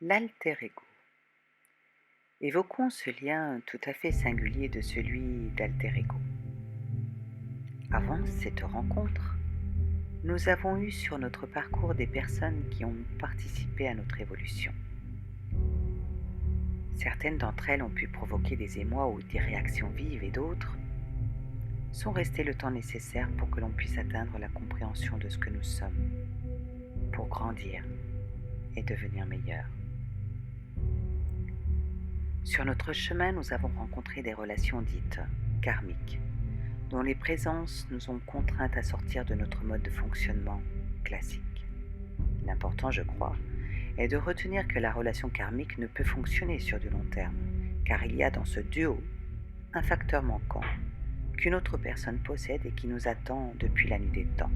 L'alter ego. Évoquons ce lien tout à fait singulier de celui d'alter ego. Avant cette rencontre, nous avons eu sur notre parcours des personnes qui ont participé à notre évolution. Certaines d'entre elles ont pu provoquer des émois ou des réactions vives et d'autres sont restées le temps nécessaire pour que l'on puisse atteindre la compréhension de ce que nous sommes, pour grandir et devenir meilleurs. Sur notre chemin, nous avons rencontré des relations dites karmiques, dont les présences nous ont contraintes à sortir de notre mode de fonctionnement classique. L'important, je crois, est de retenir que la relation karmique ne peut fonctionner sur du long terme, car il y a dans ce duo un facteur manquant qu'une autre personne possède et qui nous attend depuis la nuit des temps.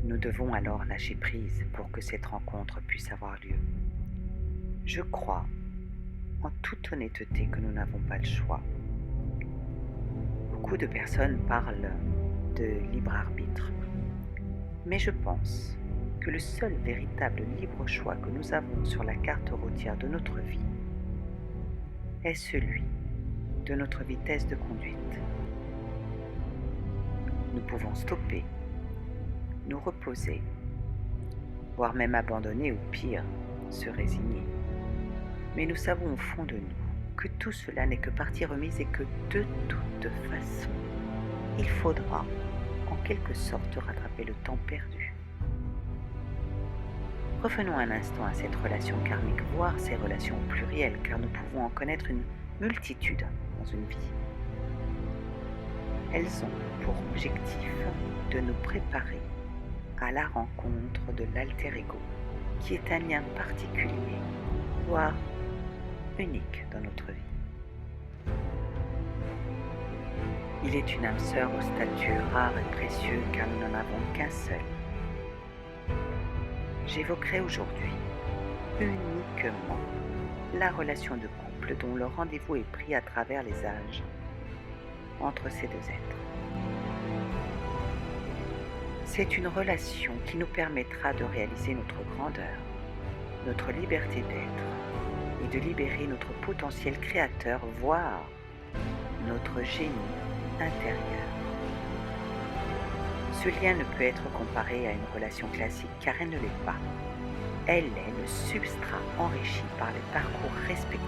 Nous devons alors lâcher prise pour que cette rencontre puisse avoir lieu. Je crois, en toute honnêteté, que nous n'avons pas le choix. Beaucoup de personnes parlent de libre arbitre, mais je pense que le seul véritable libre choix que nous avons sur la carte routière de notre vie est celui de notre vitesse de conduite. Nous pouvons stopper, nous reposer, voire même abandonner ou pire, se résigner. Mais nous savons au fond de nous que tout cela n'est que partie remise et que de toute façon, il faudra en quelque sorte rattraper le temps perdu. Revenons un instant à cette relation karmique, voire ces relations plurielles, car nous pouvons en connaître une multitude dans une vie. Elles ont pour objectif de nous préparer à la rencontre de l'alter ego, qui est un lien particulier, voire unique dans notre vie. Il est une âme sœur au statut rare et précieux, car nous n'en avons qu'un seul. J'évoquerai aujourd'hui uniquement la relation de couple dont le rendez-vous est pris à travers les âges entre ces deux êtres. C'est une relation qui nous permettra de réaliser notre grandeur, notre liberté d'être et de libérer notre potentiel créateur, voire notre génie intérieur. Ce lien ne peut être comparé à une relation classique car elle ne l'est pas. Elle est le substrat enrichi par les parcours respectifs,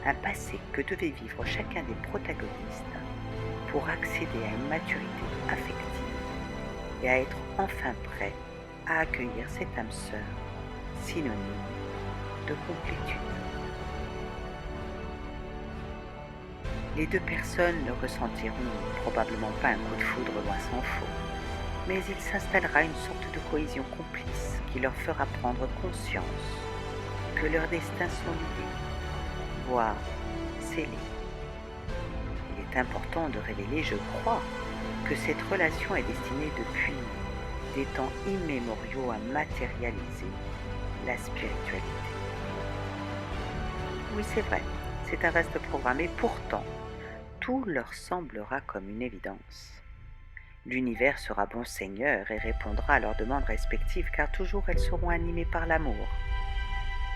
un passé que devait vivre chacun des protagonistes pour accéder à une maturité affective et à être enfin prêt à accueillir cette âme sœur, synonyme de complétude. Les deux personnes ne ressentiront probablement pas un coup de foudre loin s'en faut, mais il s'installera une sorte de cohésion complice qui leur fera prendre conscience que leurs destins sont liés, voire scellés. Il est important de révéler, je crois, que cette relation est destinée depuis des temps immémoriaux à matérialiser la spiritualité. Oui, c'est vrai, c'est un vaste programme et pourtant, tout leur semblera comme une évidence. L'univers sera bon seigneur et répondra à leurs demandes respectives car toujours elles seront animées par l'amour,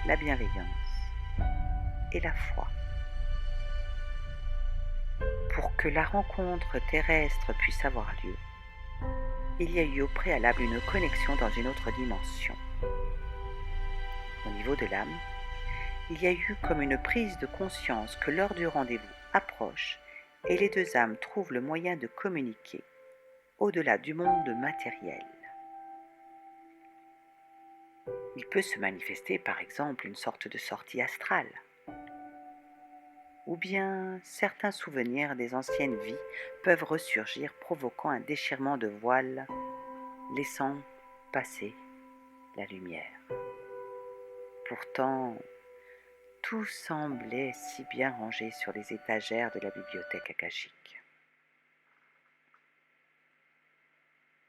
la bienveillance et la foi. Pour que la rencontre terrestre puisse avoir lieu, il y a eu au préalable une connexion dans une autre dimension. Au niveau de l'âme, il y a eu comme une prise de conscience que l'heure du rendez-vous approche et les deux âmes trouvent le moyen de communiquer au-delà du monde matériel. Il peut se manifester par exemple une sorte de sortie astrale, ou bien certains souvenirs des anciennes vies peuvent ressurgir provoquant un déchirement de voile, laissant passer la lumière. Pourtant, tout semblait si bien rangé sur les étagères de la bibliothèque akashique.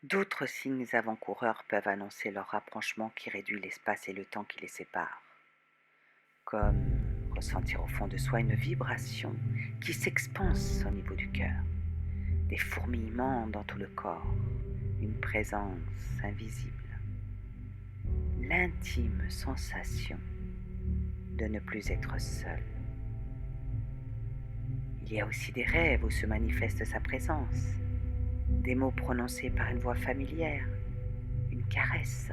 D'autres signes avant-coureurs peuvent annoncer leur rapprochement qui réduit l'espace et le temps qui les séparent, comme ressentir au fond de soi une vibration qui s'expanse au niveau du cœur, des fourmillements dans tout le corps, une présence invisible. l'intime sensation de ne plus être seul. Il y a aussi des rêves où se manifeste sa présence, des mots prononcés par une voix familière, une caresse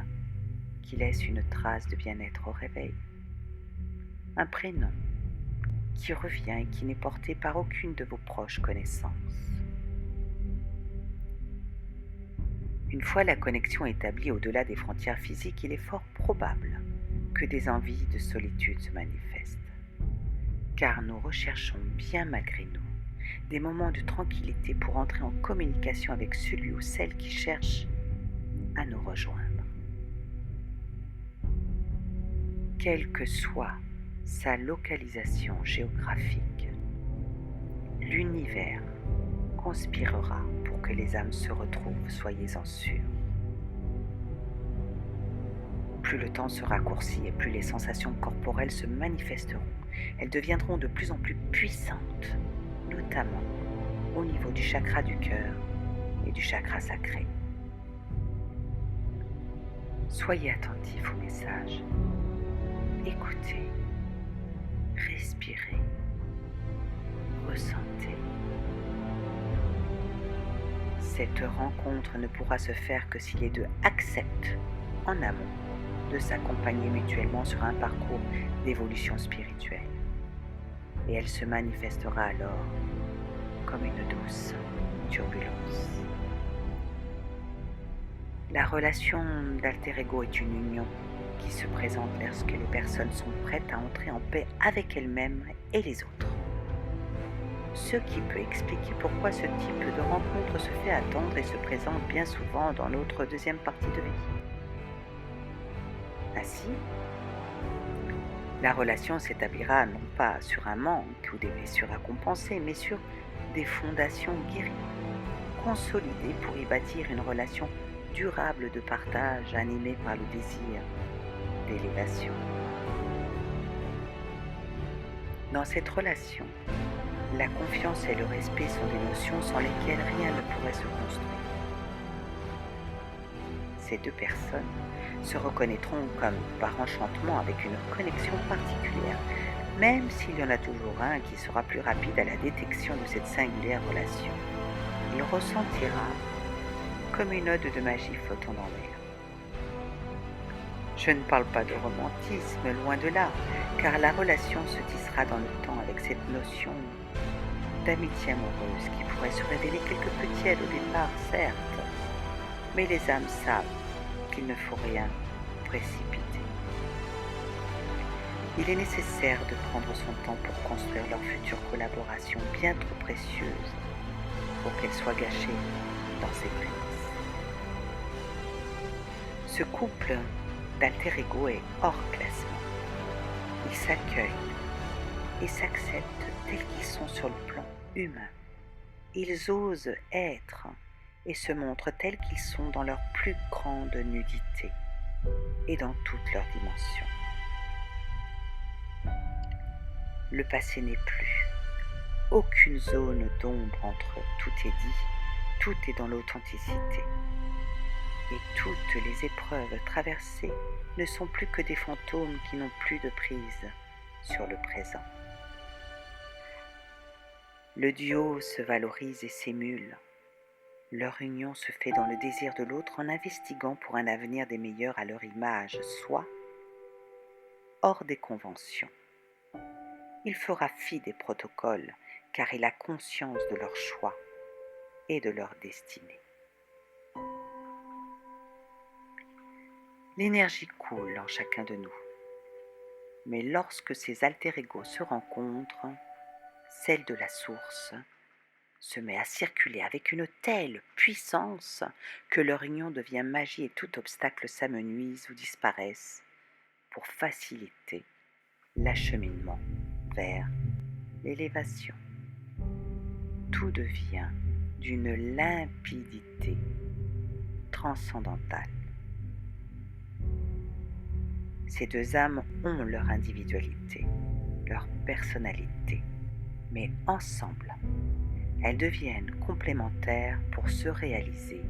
qui laisse une trace de bien-être au réveil, un prénom qui revient et qui n'est porté par aucune de vos proches connaissances. Une fois la connexion établie au-delà des frontières physiques, il est fort probable que des envies de solitude se manifestent, car nous recherchons bien malgré nous des moments de tranquillité pour entrer en communication avec celui ou celle qui cherche à nous rejoindre. Quelle que soit sa localisation géographique, l'univers conspirera pour que les âmes se retrouvent, soyez-en sûrs. Plus le temps se raccourcit et plus les sensations corporelles se manifesteront. Elles deviendront de plus en plus puissantes, notamment au niveau du chakra du cœur et du chakra sacré. Soyez attentifs aux messages. Écoutez, respirez, ressentez. Cette rencontre ne pourra se faire que si les deux acceptent en amont de s'accompagner mutuellement sur un parcours d'évolution spirituelle. Et elle se manifestera alors comme une douce turbulence. La relation d'alter ego est une union qui se présente lorsque les personnes sont prêtes à entrer en paix avec elles-mêmes et les autres. Ce qui peut expliquer pourquoi ce type de rencontre se fait attendre et se présente bien souvent dans notre deuxième partie de vie. Ainsi, la relation s'établira non pas sur un manque ou des blessures à compenser, mais sur des fondations guéries, consolidées pour y bâtir une relation durable de partage animée par le désir d'élévation. Dans cette relation, la confiance et le respect sont des notions sans lesquelles rien ne pourrait se construire. Ces deux personnes se reconnaîtront comme par enchantement avec une connexion particulière, même s'il y en a toujours un qui sera plus rapide à la détection de cette singulière relation. Il ressentira comme une ode de magie flottant dans l'air. Je ne parle pas de romantisme, loin de là, car la relation se tissera dans le temps avec cette notion d'amitié amoureuse qui pourrait se révéler quelque peu tiède au départ, certes, mais les âmes savent qu'il ne faut rien précipiter. Il est nécessaire de prendre son temps pour construire leur future collaboration bien trop précieuse pour qu'elle soit gâchée dans ses prémices. Ce couple d'alter ego est hors classement. Ils s'accueillent et s'acceptent tels qu'ils sont sur le plan humain. Ils osent être et se montrent tels qu'ils sont dans leur plus grande nudité et dans toutes leurs dimensions. Le passé n'est plus. Aucune zone d'ombre entre eux. Tout est dit, tout est dans l'authenticité. Et toutes les épreuves traversées ne sont plus que des fantômes qui n'ont plus de prise sur le présent. Le duo se valorise et s'émule. Leur union se fait dans le désir de l'autre en investiguant pour un avenir des meilleurs à leur image, soit hors des conventions. Il fera fi des protocoles car il a conscience de leur choix et de leur destinée. L'énergie coule en chacun de nous, mais lorsque ces alter-égos se rencontrent, celle de la source se met à circuler avec une telle puissance que leur union devient magie et tout obstacle s'amenuise ou disparaisse pour faciliter l'acheminement vers l'élévation. Tout devient d'une limpidité transcendantale. Ces deux âmes ont leur individualité, leur personnalité, mais ensemble, elles deviennent complémentaires pour se réaliser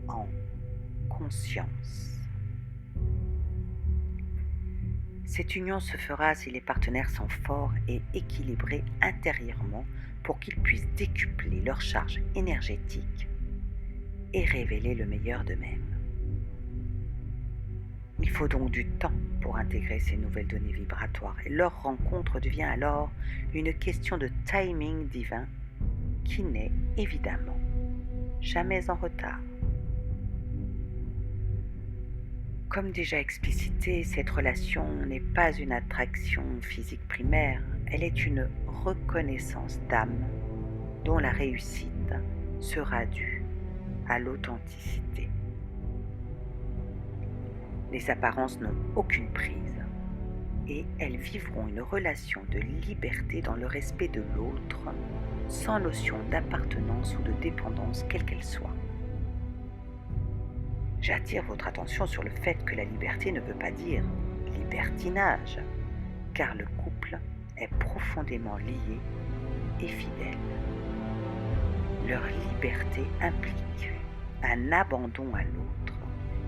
en conscience. Cette union se fera si les partenaires sont forts et équilibrés intérieurement pour qu'ils puissent décupler leur charge énergétique et révéler le meilleur d'eux-mêmes. Il faut donc du temps pour intégrer ces nouvelles données vibratoires et leur rencontre devient alors une question de timing divin qui n'est évidemment jamais en retard. Comme déjà explicité, cette relation n'est pas une attraction physique primaire, elle est une reconnaissance d'âme dont la réussite sera due à l'authenticité. Les apparences n'ont aucune prise et elles vivront une relation de liberté dans le respect de l'autre, sans notion d'appartenance ou de dépendance quelle qu'elle soit. J'attire votre attention sur le fait que la liberté ne veut pas dire libertinage, car le couple est profondément lié et fidèle. Leur liberté implique un abandon à l'autre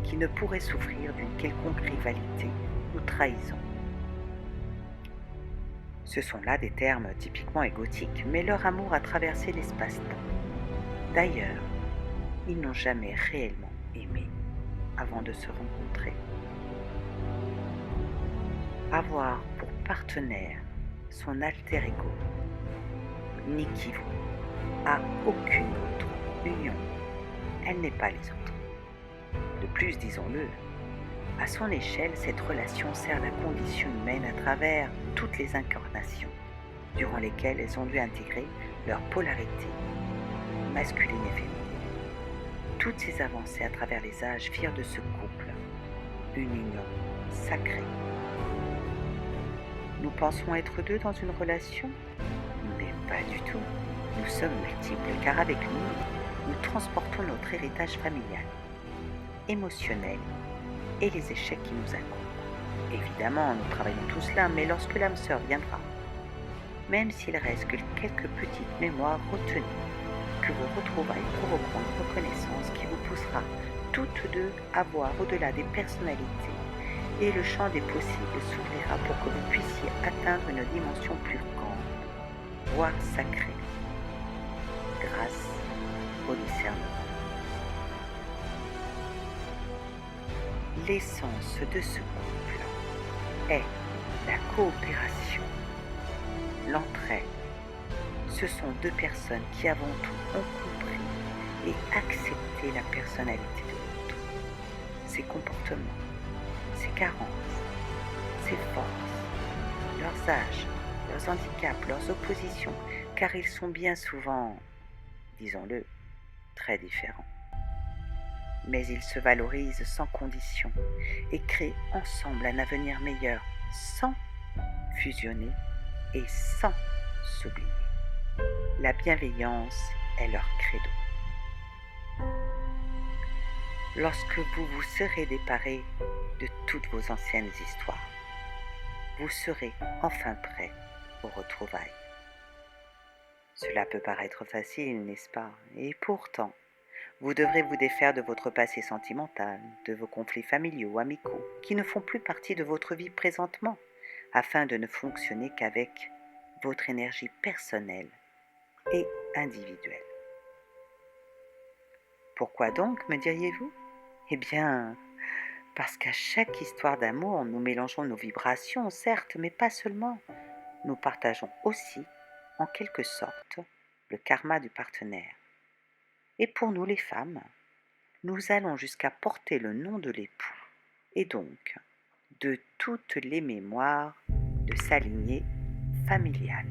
qui ne pourrait souffrir d'une quelconque rivalité ou trahison. Ce sont là des termes typiquement égotiques, mais leur amour a traversé l'espace-temps. D'ailleurs, ils n'ont jamais réellement aimé avant de se rencontrer. Avoir pour partenaire son alter ego n'équivaut à aucune autre union. Elle n'est pas les autres. De plus, disons-le, à son échelle, cette relation sert la condition humaine à travers toutes les incarnations, durant lesquelles elles ont dû intégrer leur polarité masculine et féminine. Toutes ces avancées à travers les âges firent de ce couple une union sacrée. Nous pensons être deux dans une relation, mais pas du tout. Nous sommes multiples car avec nous, nous transportons notre héritage familial, émotionnel et les échecs qui nous accompagnent. Évidemment, nous travaillons tous là, mais lorsque l'âme sœur viendra, même s'il reste que quelques petites mémoires retenues, que vos retrouvailles provoqueront une reconnaissance qui vous poussera toutes deux à voir au-delà des personnalités et le champ des possibles s'ouvrira pour que vous puissiez atteindre une dimension plus grande, voire sacrée, grâce au discernement. L'essence de ce couple est la coopération, l'entraide. Ce sont deux personnes qui avant tout ont compris et accepté la personnalité de l'autre, ses comportements, ses carences, ses forces, leurs âges, leurs handicaps, leurs oppositions, car ils sont bien souvent, disons-le, très différents. Mais ils se valorisent sans condition et créent ensemble un avenir meilleur sans fusionner et sans s'oublier. La bienveillance est leur credo. Lorsque vous vous serez déparés de toutes vos anciennes histoires, vous serez enfin prêts aux retrouvailles. Cela peut paraître facile, n'est-ce pas? Et pourtant, vous devrez vous défaire de votre passé sentimental, de vos conflits familiaux ou amicaux, qui ne font plus partie de votre vie présentement, afin de ne fonctionner qu'avec votre énergie personnelle et individuelle. Pourquoi donc, me diriez-vous? Eh bien, parce qu'à chaque histoire d'amour, nous mélangeons nos vibrations, certes, mais pas seulement. Nous partageons aussi, en quelque sorte, le karma du partenaire. Et pour nous les femmes, nous allons jusqu'à porter le nom de l'époux, et donc de toutes les mémoires de sa lignée familiale.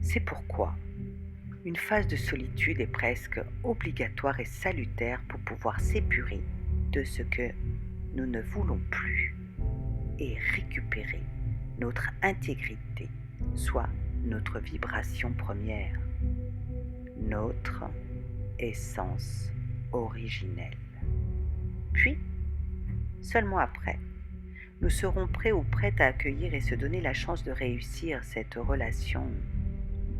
C'est pourquoi une phase de solitude est presque obligatoire et salutaire pour pouvoir s'épurer de ce que nous ne voulons plus et récupérer notre intégrité, soit notre vibration première, notre essence originelle. Puis, seulement après, nous serons prêts ou prêtes à accueillir et se donner la chance de réussir cette relation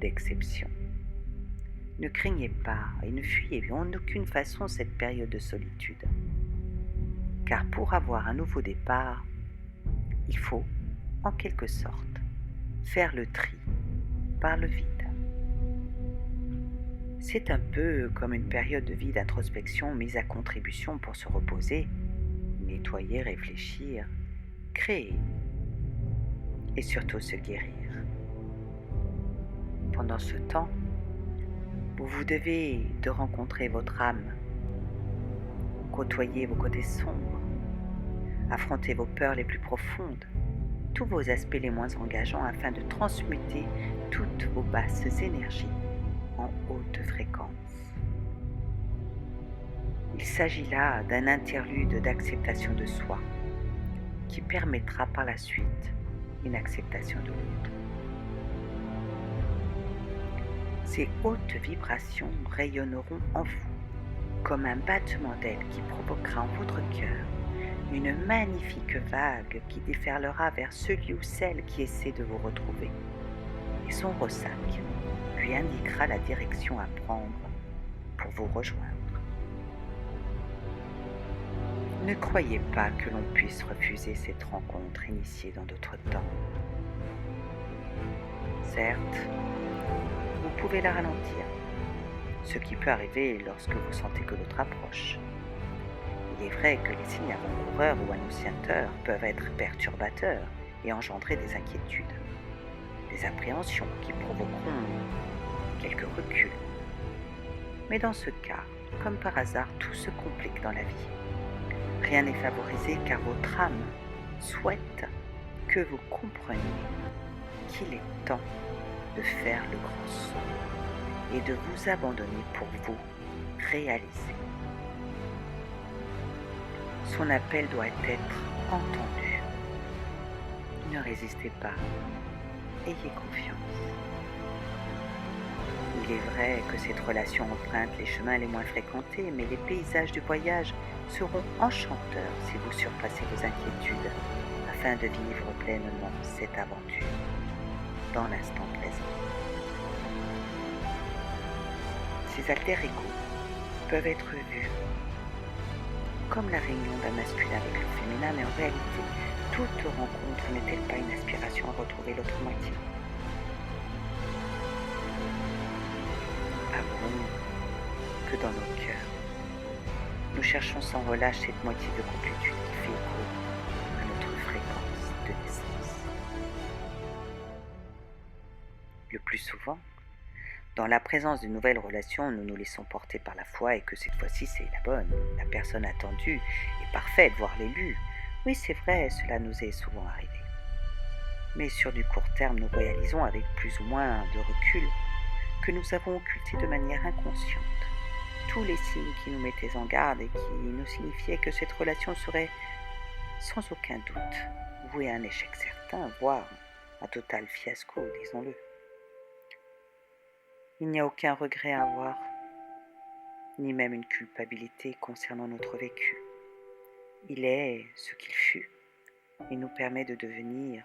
d'exception. Ne craignez pas et ne fuyez en aucune façon cette période de solitude, car pour avoir un nouveau départ, il faut, en quelque sorte, faire le tri par le vide. C'est un peu comme une période de vie d'introspection mise à contribution pour se reposer, nettoyer, réfléchir, créer et surtout se guérir. Pendant ce temps, vous devez de rencontrer votre âme, côtoyer vos côtés sombres, affronter vos peurs les plus profondes, tous vos aspects les moins engageants afin de transmuter toutes vos basses énergies en haute fréquence. Il s'agit là d'un interlude d'acceptation de soi qui permettra par la suite une acceptation de l'autre. Ces hautes vibrations rayonneront en vous comme un battement d'aile qui provoquera en votre cœur une magnifique vague qui déferlera vers celui ou celle qui essaie de vous retrouver. Et son ressac lui indiquera la direction à prendre pour vous rejoindre. Ne croyez pas que l'on puisse refuser cette rencontre initiée dans d'autres temps. Certes, vous pouvez la ralentir, ce qui peut arriver lorsque vous sentez que l'autre approche. Il est vrai que les signes avant-coureurs ou annonciateurs peuvent être perturbateurs et engendrer des inquiétudes, des appréhensions qui provoqueront quelques reculs. Mais dans ce cas, comme par hasard, tout se complique dans la vie. Rien n'est favorisé car votre âme souhaite que vous compreniez qu'il est temps de faire le grand saut et de vous abandonner pour vous réaliser. Son appel doit être entendu. Ne résistez pas, ayez confiance. Il est vrai que cette relation emprunte les chemins les moins fréquentés, mais les paysages du voyage seront enchanteurs si vous surpassez vos inquiétudes afin de vivre pleinement cette aventure dans l'instant présent. Ces alter-ego peuvent être vus comme la réunion d'un masculin avec le féminin, mais en réalité, toute rencontre n'est-elle pas une aspiration à retrouver l'autre moitié? Avouons que dans nos cœurs, nous cherchons sans relâche cette moitié de complétude qui fait écho à notre fréquence de naissance. Le plus souvent, dans la présence d'une nouvelle relation, nous nous laissons porter par la foi et que cette fois-ci c'est la bonne, la personne attendue est parfaite, voire l'élue. Oui, c'est vrai, cela nous est souvent arrivé. Mais sur du court terme, nous réalisons avec plus ou moins de recul que nous avons occulté de manière inconsciente tous les signes qui nous mettaient en garde et qui nous signifiaient que cette relation serait sans aucun doute vouée à un échec certain, voire un total fiasco, disons-le. Il n'y a aucun regret à avoir, ni même une culpabilité concernant notre vécu. Il est ce qu'il fut et nous permet de devenir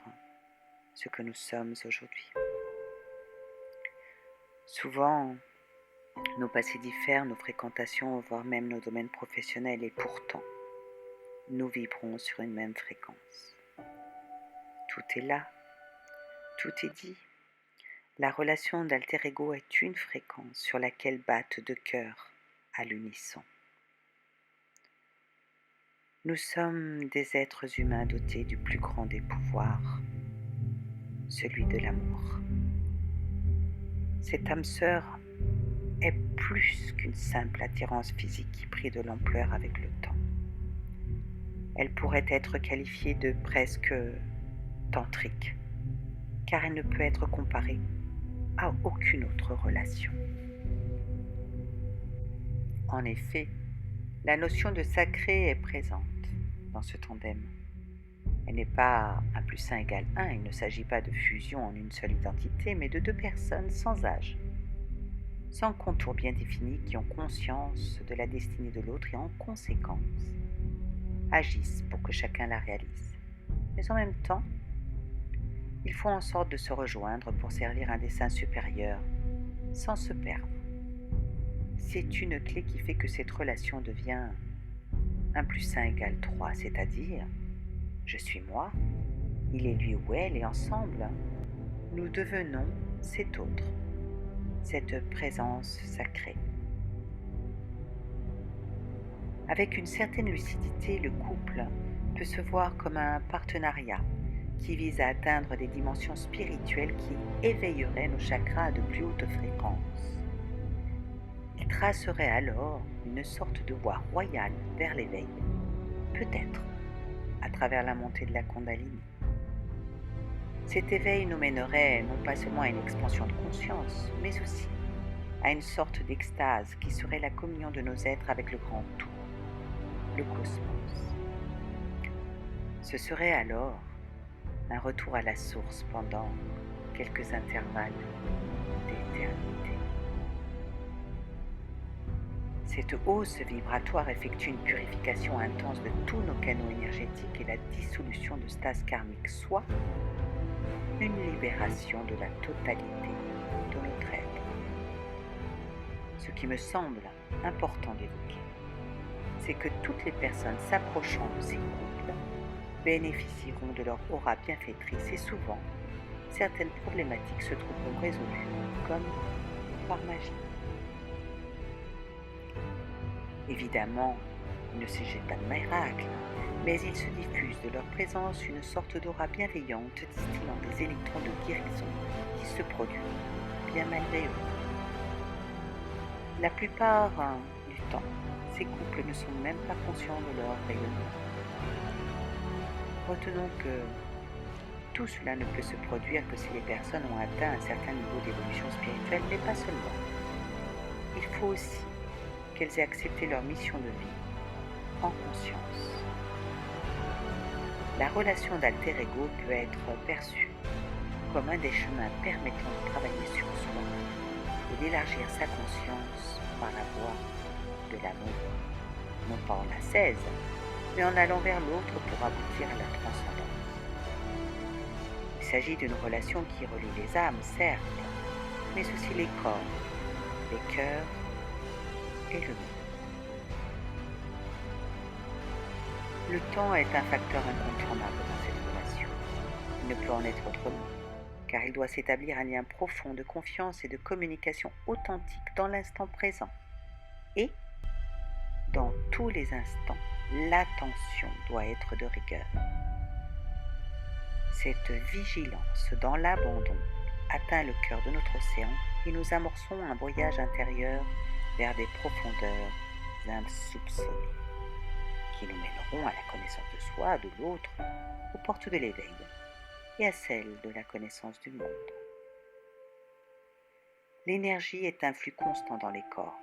ce que nous sommes aujourd'hui. Souvent, nos passés diffèrent, nos fréquentations, voire même nos domaines professionnels, et pourtant, nous vibrons sur une même fréquence. Tout est là, tout est dit. La relation d'alter-ego est une fréquence sur laquelle battent deux cœurs à l'unisson. Nous sommes des êtres humains dotés du plus grand des pouvoirs, celui de l'amour. Cette âme sœur est plus qu'une simple attirance physique qui prit de l'ampleur avec le temps. Elle pourrait être qualifiée de presque tantrique, car elle ne peut être comparée à aucune autre relation. En effet, la notion de sacré est présente dans ce tandem. Elle n'est pas 1 + 1 = 1, il ne s'agit pas de fusion en une seule identité, mais de deux personnes sans âge, sans contours bien définis, qui ont conscience de la destinée de l'autre et en conséquence agissent pour que chacun la réalise. Mais en même temps, ils font en sorte de se rejoindre pour servir un dessein supérieur, sans se perdre. C'est une clé qui fait que cette relation devient 1 plus 1 égale 3, c'est-à-dire je suis moi, il est lui ou elle, et ensemble, nous devenons cet autre, cette présence sacrée. Avec une certaine lucidité, le couple peut se voir comme un partenariat qui vise à atteindre des dimensions spirituelles qui éveilleraient nos chakras à de plus hautes fréquences. Il tracerait alors une sorte de voie royale vers l'éveil, peut-être à travers la montée de la Kundalini. Cet éveil nous mènerait non pas seulement à une expansion de conscience, mais aussi à une sorte d'extase qui serait la communion de nos êtres avec le grand tout, le cosmos. Ce serait alors un retour à la source pendant quelques intervalles d'éternité. Cette hausse vibratoire effectue une purification intense de tous nos canaux énergétiques et la dissolution de stases karmiques, soit une libération de la totalité de notre être. Ce qui me semble important d'évoquer, c'est que toutes les personnes s'approchant de ces couples bénéficieront de leur aura bienfaitrice et souvent, certaines problématiques se trouveront résolues comme par magie. Évidemment, il ne s'agit pas de miracle, mais il se diffuse de leur présence une sorte d'aura bienveillante distillant des électrons de guérison qui se produisent bien malgré eux. La plupart du temps, ces couples ne sont même pas conscients de leur rayonnement. Retenons que tout cela ne peut se produire que si les personnes ont atteint un certain niveau d'évolution spirituelle, mais pas seulement. Il faut aussi qu'elles aient accepté leur mission de vie en conscience. La relation d'alter ego peut être perçue comme un des chemins permettant de travailler sur soi et d'élargir sa conscience par la voie de l'amour, non pas en ascèse, mais en allant vers l'autre pour aboutir à la transcendance. Il s'agit d'une relation qui relie les âmes, certes, mais aussi les corps, les cœurs et le monde. Le temps est un facteur incontournable dans cette relation. Il ne peut en être autrement, car il doit s'établir un lien profond de confiance et de communication authentique dans l'instant présent. Et, dans tous les instants, l'attention doit être de rigueur. Cette vigilance dans l'abandon atteint le cœur de notre océan et nous amorçons un voyage intérieur vers des profondeurs insoupçonnées qui nous mèneront à la connaissance de soi, de l'autre, aux portes de l'éveil et à celle de la connaissance du monde. L'énergie est un flux constant dans les corps,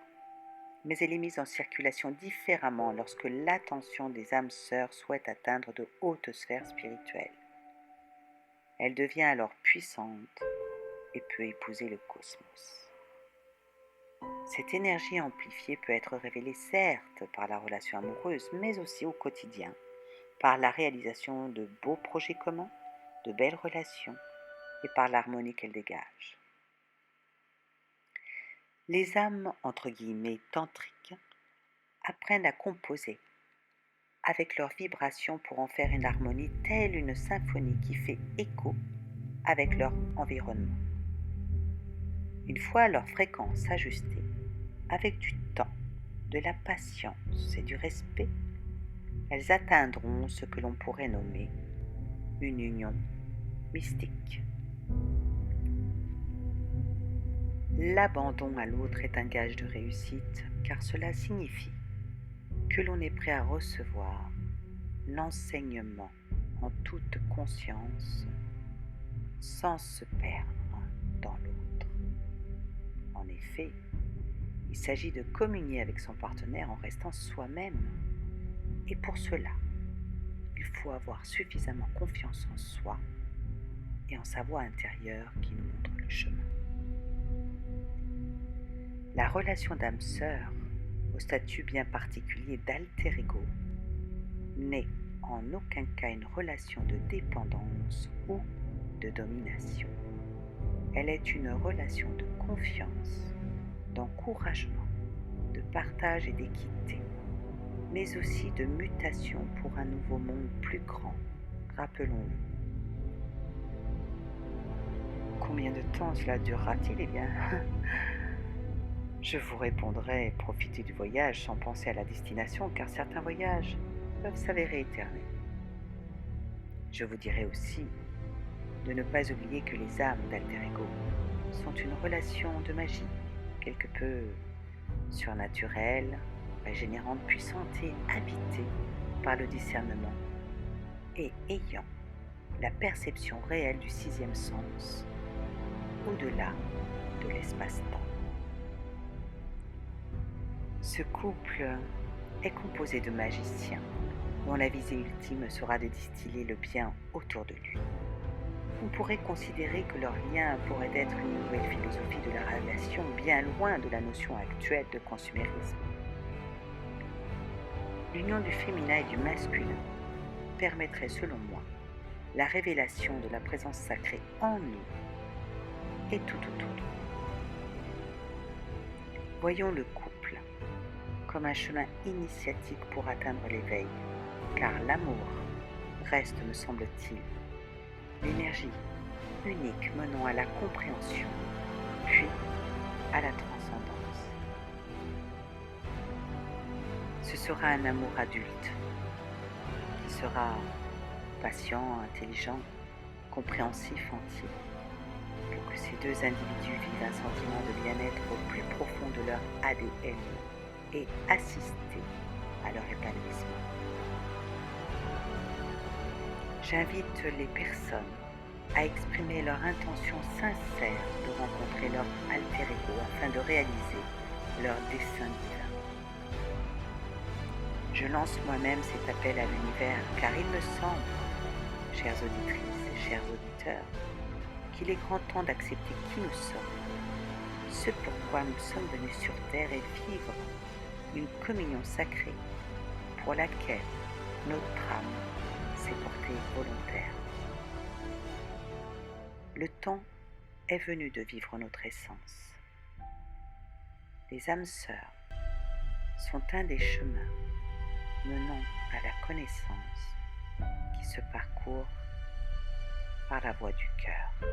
mais elle est mise en circulation différemment lorsque l'attention des âmes sœurs souhaite atteindre de hautes sphères spirituelles. Elle devient alors puissante et peut épouser le cosmos. Cette énergie amplifiée peut être révélée certes par la relation amoureuse, mais aussi au quotidien, par la réalisation de beaux projets communs, de belles relations et par l'harmonie qu'elle dégage. Les âmes, entre guillemets, tantriques, apprennent à composer avec leurs vibrations pour en faire une harmonie telle une symphonie qui fait écho avec leur environnement. Une fois leur fréquence ajustée, avec du temps, de la patience et du respect, elles atteindront ce que l'on pourrait nommer une union mystique. L'abandon à l'autre est un gage de réussite, car cela signifie que l'on est prêt à recevoir l'enseignement en toute conscience, sans se perdre dans l'autre. En effet, il s'agit de communier avec son partenaire en restant soi-même. Et pour cela, il faut avoir suffisamment confiance en soi et en sa voix intérieure qui nous montre le chemin. La relation d'âme sœur, au statut bien particulier d'alter ego, n'est en aucun cas une relation de dépendance ou de domination. Elle est une relation de confiance, d'encouragement, de partage et d'équité, mais aussi de mutation pour un nouveau monde plus grand. Rappelons-le. Combien de temps cela durera-t-il? Eh bien, je vous répondrai, profitez du voyage sans penser à la destination, car certains voyages peuvent s'avérer éternels. Je vous dirai aussi de ne pas oublier que les âmes d'Alter Ego sont une relation de magie, quelque peu surnaturelle, régénérante, puissante et habitée par le discernement et ayant la perception réelle du sixième sens, au-delà de l'espace-temps. Ce couple est composé de magiciens dont la visée ultime sera de distiller le bien autour de lui. On pourrait considérer que leur lien pourrait être une nouvelle philosophie de la relation, bien loin de la notion actuelle de consumérisme. L'union du féminin et du masculin permettrait, selon moi, la révélation de la présence sacrée en nous et tout autour de nous. Voyons le couple comme un chemin initiatique pour atteindre l'éveil, car l'amour reste, me semble-t-il, l'énergie unique menant à la compréhension, puis à la transcendance. Ce sera un amour adulte, qui sera patient, intelligent, compréhensif, entier, pour que ces deux individus vivent un sentiment de bien-être au plus profond de leur ADN et assister à leur épanouissement. J'invite les personnes à exprimer leur intention sincère de rencontrer leur alter ego afin de réaliser leur dessein divin. Je lance moi-même cet appel à l'univers car il me semble, chères auditrices et chers auditeurs, qu'il est grand temps d'accepter qui nous sommes, ce pourquoi nous sommes venus sur Terre et vivre une communion sacrée pour laquelle notre âme s'est portée volontaire. Le temps est venu de vivre notre essence. Les âmes sœurs sont un des chemins menant à la connaissance qui se parcourt par la voie du cœur.